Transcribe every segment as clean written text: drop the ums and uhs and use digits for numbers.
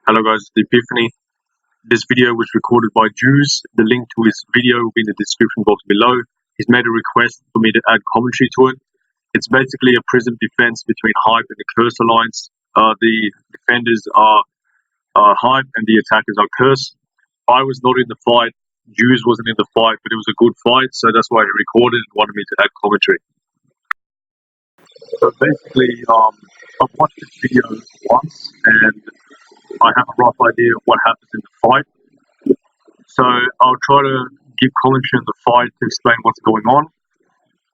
Hello guys, The-Epiphany. This video was recorded by Juse. The link to his video will be in the description box below. He's made a request for me to add commentary to it. It's basically a Prism defense between Hype and the Curse Alliance. The defenders are Hype and the attackers are Curse. I was not in the fight. Juse wasn't in the fight, but it was a good fight, so that's why he recorded and wanted me to add commentary. So basically, I've watched this video once and I have a rough idea of what happens in the fight. So I'll try to give commentary on the fight to explain what's going on.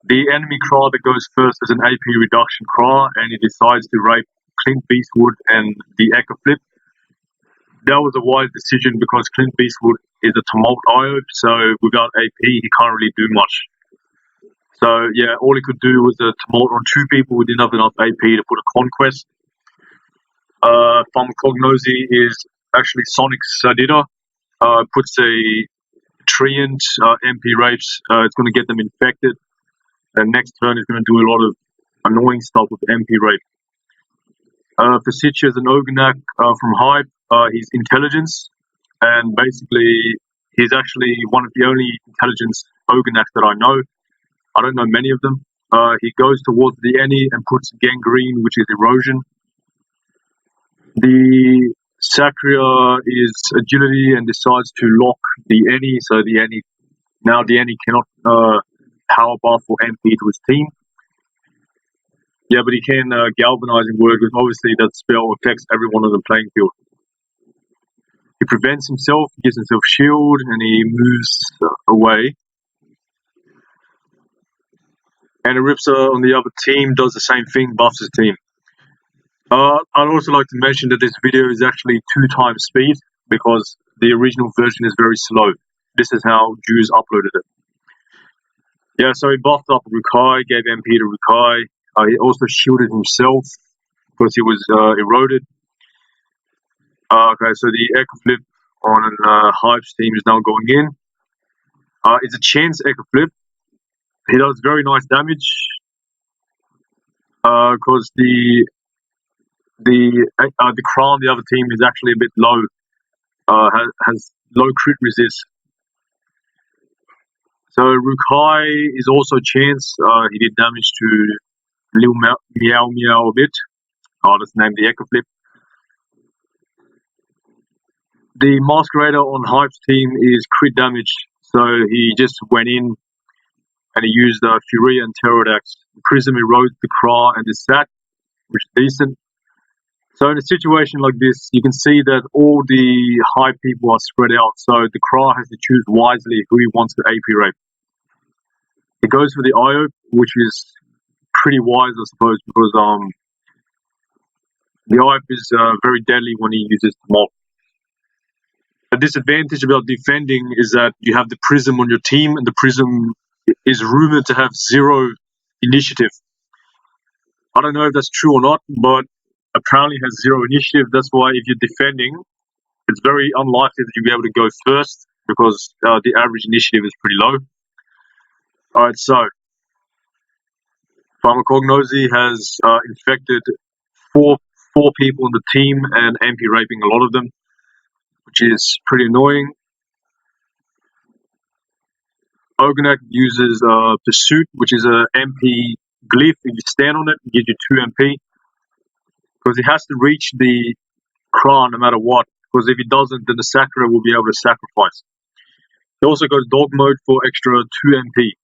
The enemy Craw that goes first is an AP reduction Craw, and he decides to rape Clint Beastwood and the Echo Flip. That was a wise decision because Clint Beastwood is a Tumult IO, so without AP he can't really do much. So yeah, all he could do was a Tumult on two people who didn't have enough AP to put a Conquest. Pharmacognosy is actually Sonic's Sadida. Puts a Treant, MP rapes, it's going to get them infected. And next turn is going to do a lot of annoying stuff with MP rape. Fasicia is an Ogrenak from Hype. He's intelligence, and basically he's actually one of the only intelligence Ogrenaks that I know. I don't know many of them. He goes towards the Any and puts Gangrene, which is erosion. The Sacria is agility and decides to lock the Any, so the Any cannot power buff or MP to his team. Yeah, but he can galvanizing word, because obviously that spell affects everyone on the playing field. He prevents himself, gives himself shield, and he moves away. And Aripsa on the other team does the same thing, buffs his team. I'd also like to mention that this video is actually 2 times speed because the original version is very slow. This is how Juse uploaded it. Yeah, so he buffed up Rukai, gave MP to Rukai. He also shielded himself because he was eroded. Okay, so the Echo Flip on Hype's team is now going in. It's a chance Echo Flip. He does very nice damage because the Crown on the other team is actually a bit low. Has low crit resist. So Rukai is also chance. He did damage to Lil Meow Meow a bit. Let's name the Echo Flip. The Masquerader on Hype's team is crit damage, so he just went in and he used Furia and Pterodax. Prism erodes the Craw and the Sack, which is decent. So in a situation like this, you can see that all the Hype people are spread out, so the Craw has to choose wisely who he wants to AP rape. He goes for the IO, which is pretty wise, I suppose, because the IO is very deadly when he uses the mob. The disadvantage about defending is that you have the Prism on your team, and the Prism is rumored to have 0 initiative. I don't know if that's true or not, but apparently has 0 initiative. That's why if you're defending, it's very unlikely that you'll be able to go first because the average initiative is pretty low. Alright, so Pharmacognosy has infected four people in the team and MP raping a lot of them, which is pretty annoying. Ogrenak uses Pursuit, which is a MP glyph. If you stand on it, it gives you 2 MP. Because he has to reach the Crown no matter what. Because if he doesn't, then the Sakura will be able to sacrifice. He also goes Dog Mode for extra 2 MP.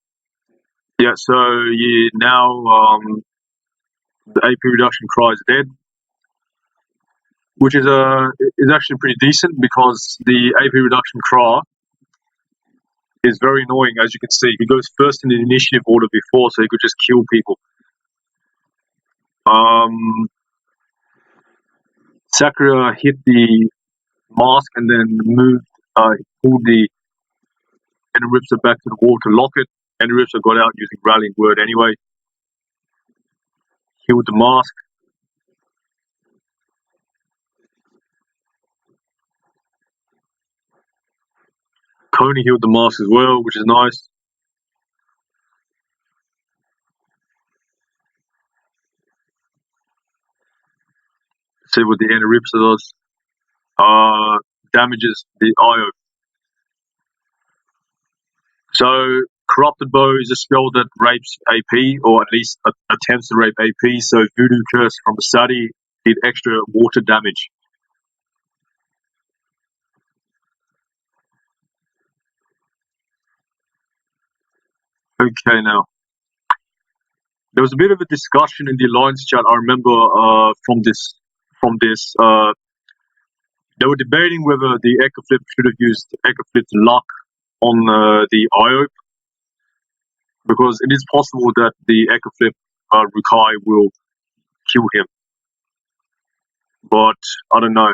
Yeah, so now the AP reduction Cry is dead. Which is actually pretty decent because the AP reduction Cry is very annoying, as you can see. He goes first in the initiative order before, so he could just kill people. Sakura hit the mask and then moved, pulled the Enripsa back to the wall to lock it. Enripsa got out using Rallying Word anyway. Healed the mask. Coney healed the mask as well, which is nice. See what the Enripsa does. damages the IO. So Corrupted Bow is a spell that rapes AP, or at least attempts to rape AP. So Voodoo Curse from Sadi did extra water damage. Okay, now there was a bit of a discussion in the Alliance chat. I remember from this. They were debating whether the Echo Flip should have used Echo Flip's luck on the IO, because it is possible that the Echo Flip Rukai will kill him. But I don't know.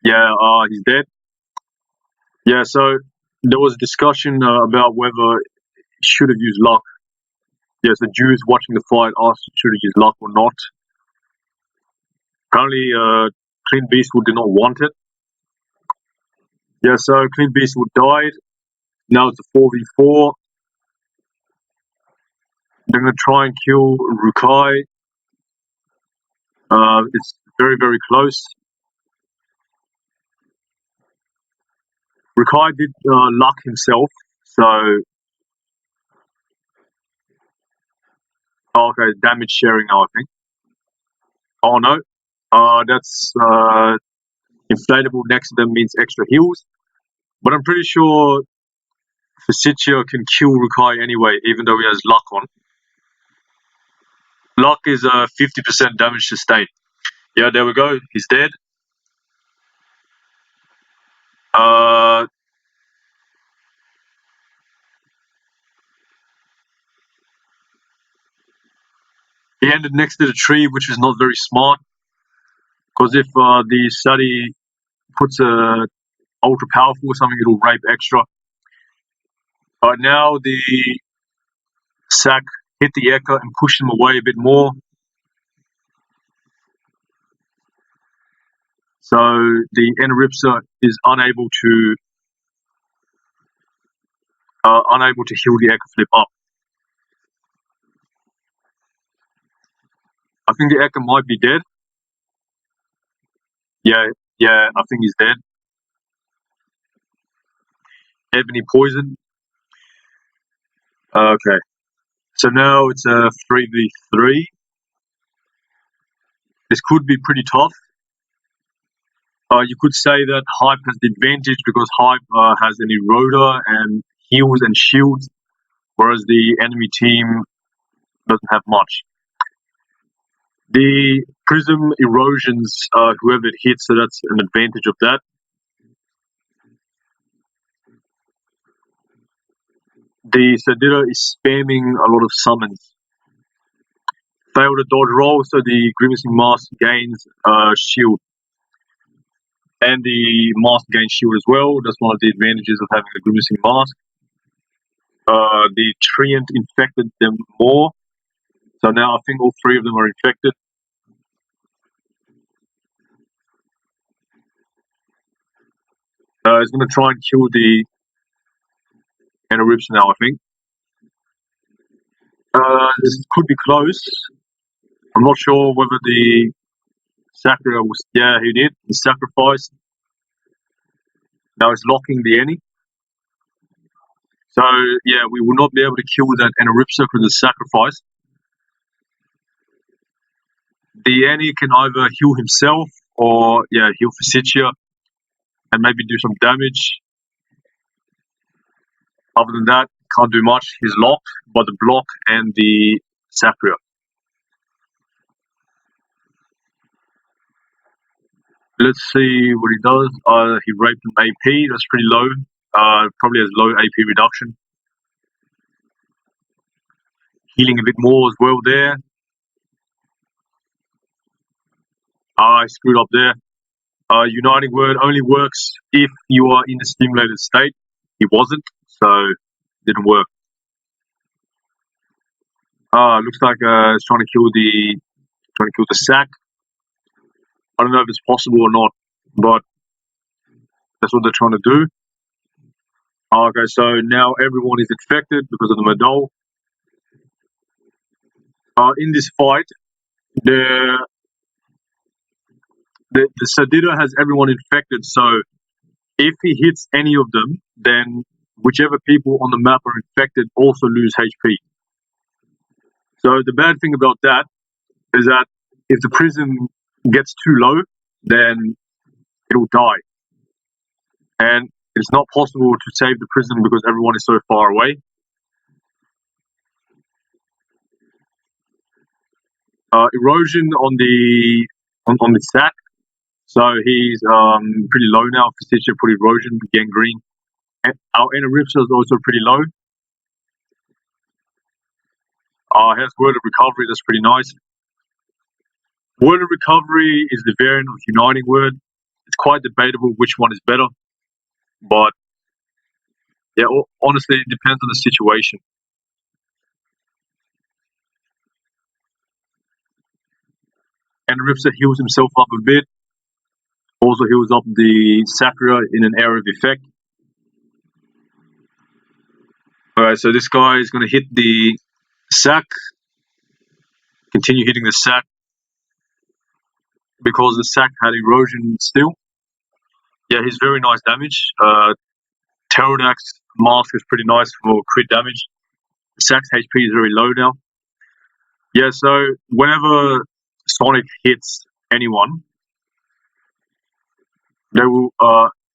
Yeah, he's dead. Yeah, so there was a discussion about whether he should have used luck. Yeah, so Juse watching the fight asked should he use luck or not. Apparently, Clint Beastwood did not want it. Yeah, so Clint Beastwood died. Now it's a 4v4. They're going to try and kill Rukai. It's very, very close. Rukai did luck himself, so... Oh, okay, damage sharing now, I think. Oh, no. That's inflatable next to them means extra heals. But I'm pretty sure Fasicia can kill Rukai anyway, even though he has luck on. Luck is 50% damage sustained. Yeah, there we go. He's dead. He ended next to the tree, which is not very smart. Because if the Sadi puts a ultra powerful or something, it'll rape extra. But now the sack hit the Echo and pushed him away a bit more. So the Enripsa is unable to heal the Echo Flip up. I think the Echo might be dead. Yeah, I think he's dead. Ebony poison. Okay. So now it's a 3v3. This could be pretty tough. You could say that Hype has the advantage because Hype has an Eroder and heals and shields, whereas the enemy team doesn't have much. The Prism erosions whoever it hits, so that's an advantage of that. The Sadira is spamming a lot of summons. Failed a dodge roll, so the Grimacing Mask gains shield. And the Mask gains shield as well. That's one of the advantages of having a Grimacing Mask. The Treant infected them more. So now I think all three of them are infected. He's going to try and kill the Enorips now, I think. This could be close. I'm not sure whether the Sakura was... Yeah, he did. He sacrificed. Now it's locking the Eni. So, yeah, we will not be able to kill that Eniripsa for the sacrifice. The Eni can either heal himself or, heal Fasicia and maybe do some damage. Other than that, can't do much. He's locked by the block and the Sakura. Let's see what he does. He raped an AP. That's pretty low. Probably has low AP reduction. Healing a bit more as well there. I screwed up there. Uniting Word only works if you are in a stimulated state. He wasn't, so didn't work. Looks like it's trying to kill the sack. I don't know if it's possible or not, but that's what they're trying to do. Okay, so now everyone is infected because of the Madol. In this fight, the the Sadida has everyone infected, so if he hits any of them, then whichever people on the map are infected also lose HP. So the bad thing about that is that if the prism gets too low, then it'll die. And it's not possible to save the prism because everyone is so far away. Erosion on the sack. So he's pretty low now. Physician put erosion, gangrene. And our Enaripsa is also pretty low. Has word of recovery, that's pretty nice. Word of recovery is the variant of uniting word. It's quite debatable which one is better, but yeah, honestly, it depends on the situation. And Ripsa heals himself up a bit. Also heals up the Sakura in an area of effect. Alright, so this guy is going to hit the sack. Continue hitting the sack. Because the sack had erosion still. Yeah, he's very nice damage. Pterodactyl mask is pretty nice for crit damage. The sack's HP is very low now. Yeah, so whenever Sonic hits anyone, they will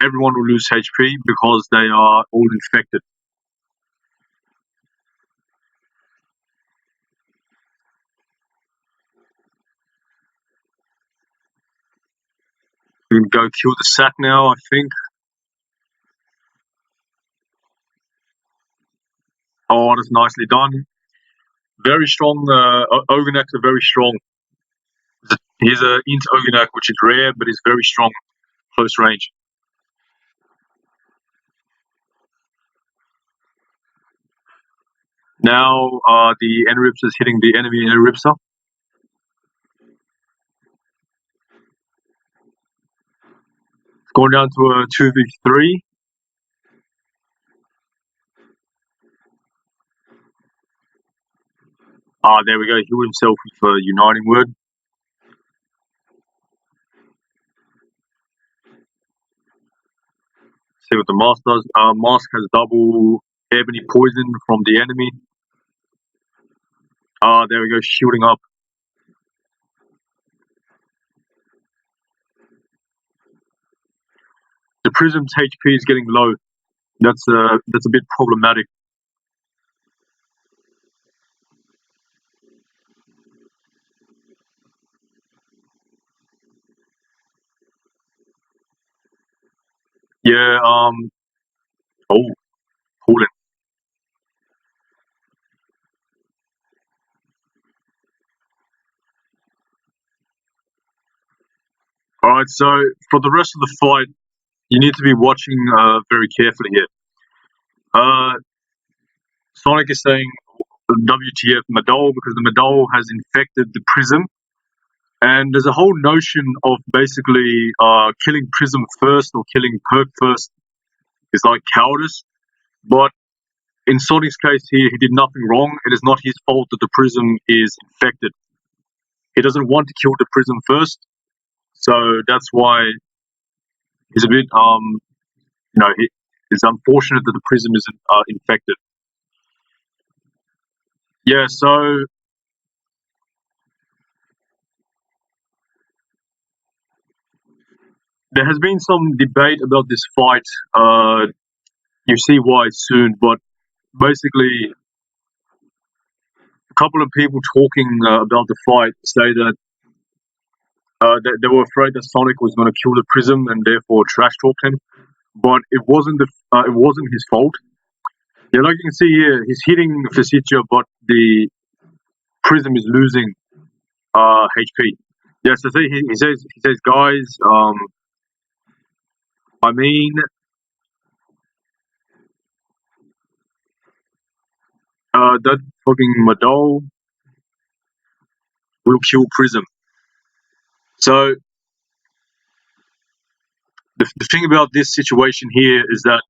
everyone will lose HP because they are all infected. We can go kill the sack now, I think. Oh, that's nicely done. Very strong. Ogonaks are very strong. He's a int Ogonak, which is rare, but he's very strong close range. Now the Enripsa is hitting the enemy Enripsa. It's going down to a 2v3. There we go. He healed himself with a uniting word. See what the mask does. Mask has double ebony poison from the enemy. There we go, shielding up. The Prism's HP is getting low. That's a bit problematic. Yeah. Oh, cooling. All right. So for the rest of the fight, you need to be watching very carefully here. Sonic is saying WTF Madol because the Madol has infected the Prism. And there's a whole notion of basically killing Prism first or killing Perk first is like cowardice. But in Sonic's case here, he did nothing wrong. It is not his fault that the Prism is infected. He doesn't want to kill the Prism first. So that's why he's a bit, it's unfortunate that the Prism isn't infected. Yeah, so there has been some debate about this fight. You see why soon, but basically, a couple of people talking about the fight say that they were afraid that Sonic was going to kill the Prism and therefore trash talked him. But it wasn't his fault. Yeah, like you can see here, he's hitting Fasicia, but the Prism is losing HP. Yeah, so he says, guys, I mean, that fucking Madol will kill Prism. So the thing about this situation here is that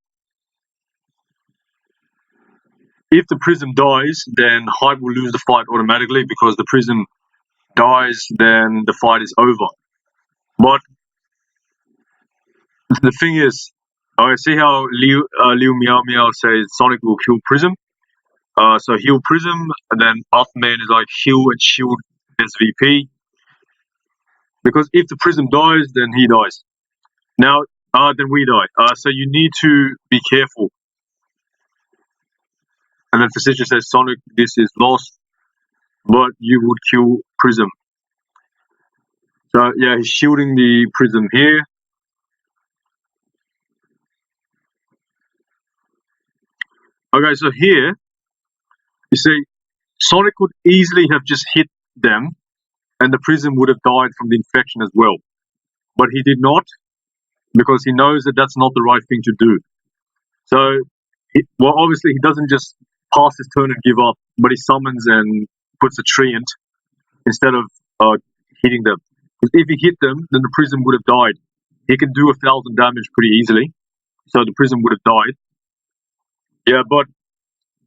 if the Prism dies, then Hype will lose the fight automatically because the Prism dies, then the fight is over. But The thing is, I see how Liu Meow Meow says Sonic will kill Prism. So heal Prism, and then Afterman is like heal and shield SVP. Because if the Prism dies, then he dies. Now, then we die. So you need to be careful. And then Physician says, Sonic, this is lost, but you would kill Prism. So yeah, he's shielding the Prism here. Okay, so here, you see, Sonic could easily have just hit them, and the Prism would have died from the infection as well. But he did not, because he knows that that's not the right thing to do. So, well, obviously, he doesn't just pass his turn and give up, but he summons and puts a treant instead of hitting them. Because if he hit them, then the Prism would have died. He can do 1,000 damage pretty easily, so the Prism would have died. Yeah, but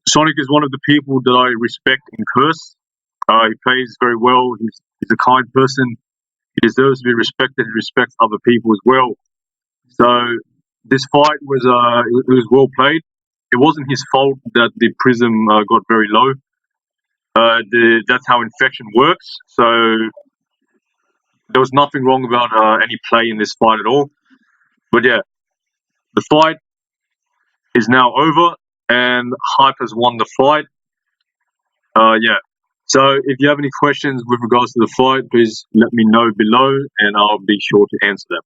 Sonic is one of the people that I respect in Curse. He plays very well. He's a kind person. He deserves to be respected. He respects other people as well. So this fight was it was well played. It wasn't his fault that the Prism got very low. That's how infection works. So there was nothing wrong about any play in this fight at all. But yeah, the fight is now over, and Hype has won the fight. Yeah. So if you have any questions with regards to the fight, please let me know below, and I'll be sure to answer them.